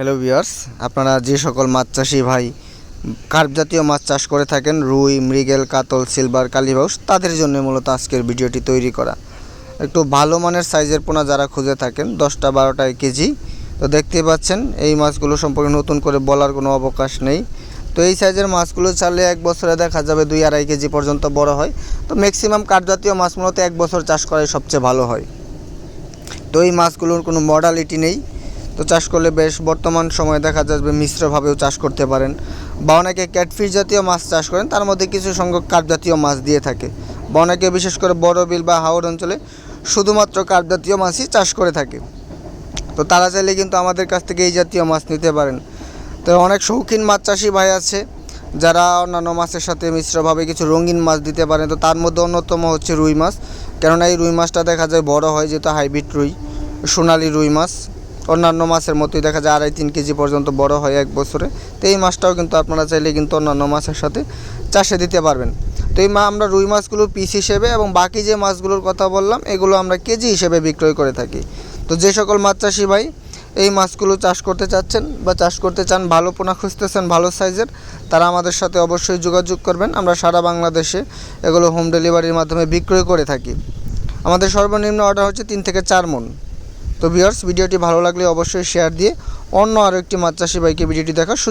Hello viewers, আপনারা যে সকল মাছ চাষি ভাই কার্প জাতীয় মাছ চাষ করে থাকেন, রুই, মৃগেল, কাতল, সিলভার, কালীবাউস, তাদের জন্য মূলত আজকের ভিডিওটি তৈরি করা। একটু ভালো মানের সাইজের পোনা যারা খুঁজে থাকেন 10-12 কেজি, তো দেখতেই পাচ্ছেন এই মাছগুলো সম্পর্কে নতুন করে বলার কোনো অবকাশ নেই। তো এই সাইজের মাছগুলো চালে এক বছরে দেখা যাবে 2-2.5 কেজি পর্যন্ত বড় হয়। তো ম্যাক্সিমাম কার্প জাতীয় মাছ মূলত এক বছর চাষ করাই সবচেয়ে ভালো হয়। তো এই মাছগুলোর কোনো মডালিটি নেই, তো চাষ করলে বেশ বর্তমান সময়ে দেখা যাবে মিশ্রভাবেও চাষ করতে পারেন, বা অনেকে ক্যাটফিশ জাতীয় মাছ চাষ করেন, তার মধ্যে কিছু সংখ্যক কার্প জাতীয় মাছ দিয়ে থাকে, বা অনেকে বিশেষ করে বড় বিল বা হাওর অঞ্চলে শুধুমাত্র কার্প জাতীয় মাছই চাষ করে থাকে। তো তারা চাইলে কিন্তু আমাদের কাছ থেকে এই জাতীয় মাছ নিতে পারেন। তো অনেক শৌখিন মাছ চাষি ভাই আছে যারা অন্যান্য মাছের সাথে মিশ্রভাবে কিছু রঙিন মাছ দিতে পারেন। তো তার মধ্যে অন্যতম হচ্ছে রুই মাছ, কেননা এই রুই মাছটা দেখা যায় বড় হয়, যেহেতু হাইব্রিড রুই, সোনালি রুই মাছ অন্যান্য মাছের মতোই দেখা যায় 2.5-3 কেজি পর্যন্ত বড় হয় এক বছরে। তো এই মাছটাও কিন্তু আপনারা চাইলে কিন্তু অন্যান্য মাছের সাথে চাষে দিতে পারবেন। তো এই আমরা রুই মাছগুলো পিস হিসেবে এবং বাকি যে মাছগুলোর কথা বললাম এগুলো আমরা কেজি হিসেবে বিক্রয় করে থাকি। তো যে সকল মাছ চাষি ভাই এই মাছগুলো চাষ করতে চাচ্ছেন বা চাষ করতে চান, ভালো পোনা খুঁজতেছেন ভালো সাইজের, তারা আমাদের সাথে অবশ্যই যোগাযোগ করবেন। আমরা সারা বাংলাদেশে এগুলো হোম ডেলিভারির মাধ্যমে বিক্রয় করে থাকি। আমাদের সর্বনিম্ন অর্ডার হচ্ছে 3 থেকে 4 মণ। তো ভিউয়ার্স, ভিডিওটি ভালো লাগলে অবশ্যই শেয়ার দিয়ে অন্য আরও একটি মাছ চাষি ভাইকে ভিডিওটি দেখার সুযোগ